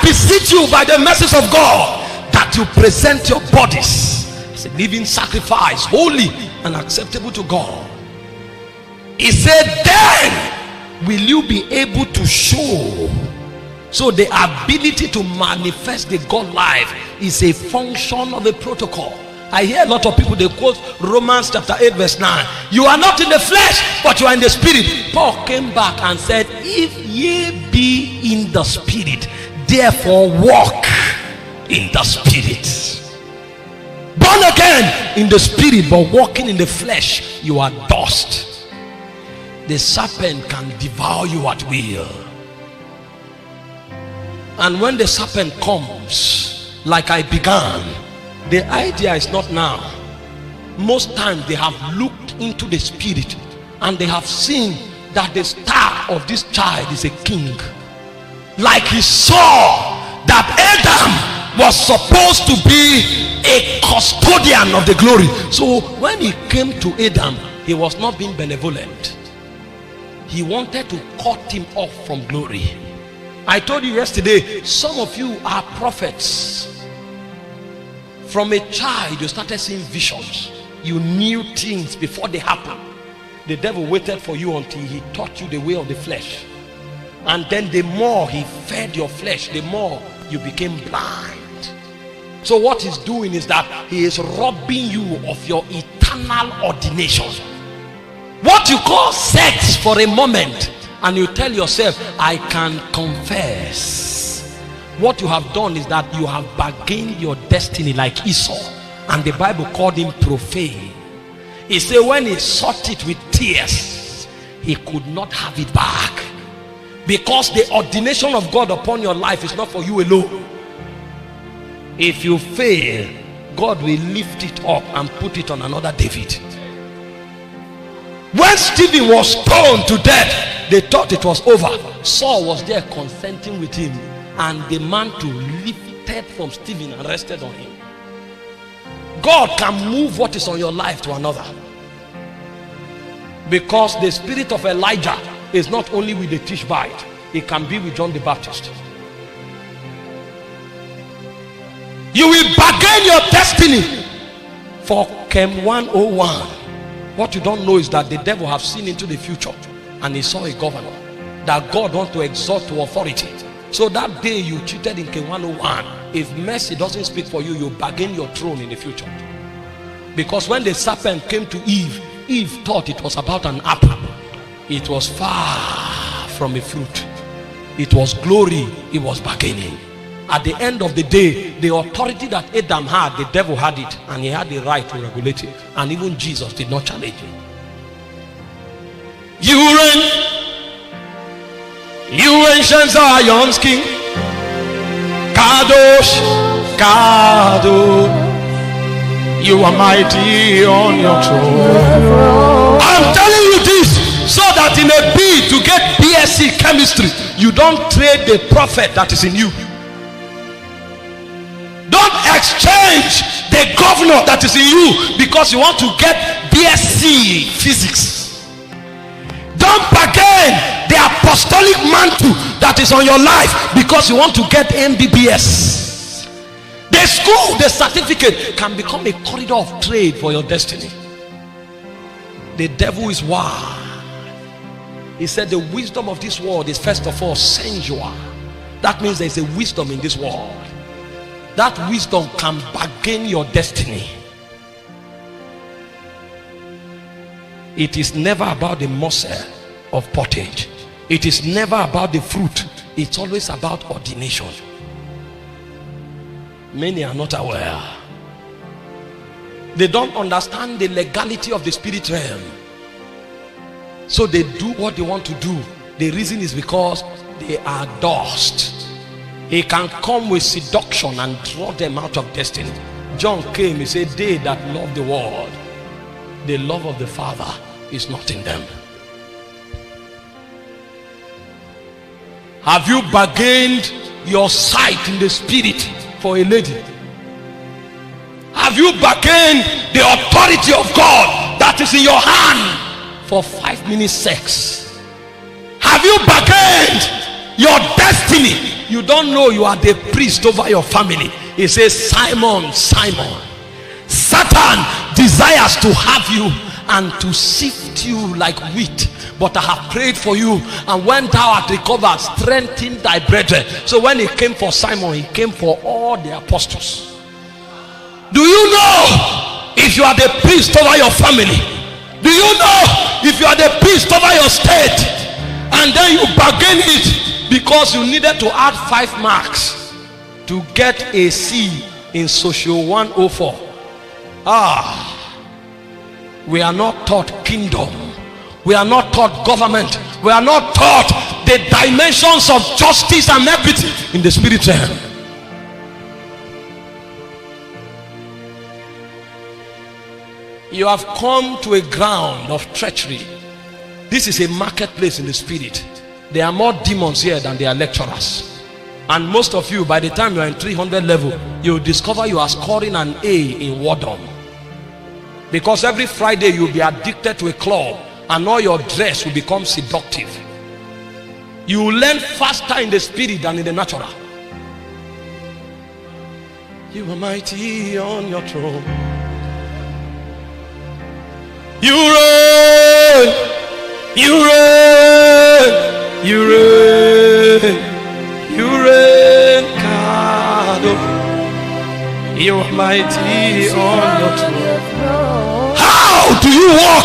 beseech you by the mercies of God that you present your bodies as a living sacrifice, holy and acceptable to God. He said, then will you be able to show. So the ability to manifest the God life is a function of a protocol. I hear a lot of people, they quote Romans chapter 8 verse 9. You are not in the flesh, but you are in the spirit. Paul came back and said, if ye be in the spirit, therefore walk in the spirit. Born again in the spirit, but walking in the flesh, you are dust. The serpent can devour you at will. And when the serpent comes, like I began, the idea is not now. Most times they have looked into the spirit and they have seen that the star of this child is a king. Like he saw that Adam was supposed to be a custodian of the glory. So when he came to Adam, he was not being benevolent. He wanted to cut him off from glory. I told you yesterday, some of you are prophets. From a child, you started seeing visions. You knew things before they happened. The devil waited for you until he taught you the way of the flesh. And then the more he fed your flesh, the more you became blind. So what he's doing is that he is robbing you of your eternal ordination. What you call sex for a moment, and you tell yourself, I can confess. What you have done is that you have bargained your destiny like Esau, and the Bible called him profane. He said when he sought it with tears, he could not have it back, because the ordination of God upon your life is not for you alone. If you fail, God will lift it up and put it on another David. When Stephen was stoned to death, they thought it was over. Saul was there consenting with him, and the mantle lifted from Stephen and rested on him. God can move what is on your life to another, because the spirit of Elijah is not only with the Tishbite, it can be with John the Baptist. You will bargain your destiny for Chem 101. What you don't know is that the devil have seen into the future, and he saw a governor that God wants to exalt to authority. So that day you cheated in Chem 101, if mercy doesn't speak for you, you bargain your throne in the future. Because when the serpent came to Eve, Eve thought it was about an apple. It was far from a fruit. It was glory. It was bargaining. At the end of the day, the authority that Adam had, the devil had it, and he had the right to regulate it. And even Jesus did not challenge it. You reign, Zion's king. Kadosh, Kadosh. You are mighty on your throne. I'm telling you this so that in a bid to get BSc chemistry, you don't trade the prophet that is in you. Don't exchange the governor that is in you because you want to get BSc physics. Don't bargain the apostolic mantle that is on your life because you want to get MBBS. The school, the certificate can become a corridor of trade for your destiny. The devil is wild. He said the wisdom of this world is first of all sensual. That means there is a wisdom in this world. That wisdom can bargain your destiny. It is never about the morsel of pottage. It is never about the fruit. It's always about ordination. Many are not aware. They don't understand the legality of the spirit realm. So they do what they want to do. The reason is because they are dust. He can come with seduction and draw them out of destiny. John came, he said, they that love the world, the love of the Father is not in them. Have you bargained your sight in the spirit for a lady? Have you bargained the authority of God that is in your hand for 5 minutes sex? Have you bargained your destiny. You don't know you are the priest over your family. He says, Simon, Simon, Satan desires to have you and to sift you like wheat, but I have prayed for you, and when thou art recovered, strengthen thy brethren. So when he came for Simon, he came for all the apostles. Do you know if you are the priest over your family? Do you know if you are the priest over your state, and then you bargain it because you needed to add 5 marks to get a C in Social 104? We are not taught kingdom. We are not taught government. We are not taught the dimensions of justice and equity in the spirit realm. You have come to a ground of treachery. This is a marketplace in the spirit. There are more demons here than there are lecturers. And most of you, by the time you are in 300 level, you will discover you are scoring an A in Wardom. Because every Friday you will be addicted to a club, and all your dress will become seductive. You will learn faster in the spirit than in the natural. You are mighty on your throne. You reign, you reign, you reign, you reign, God. You are mighty on your throne. How do you walk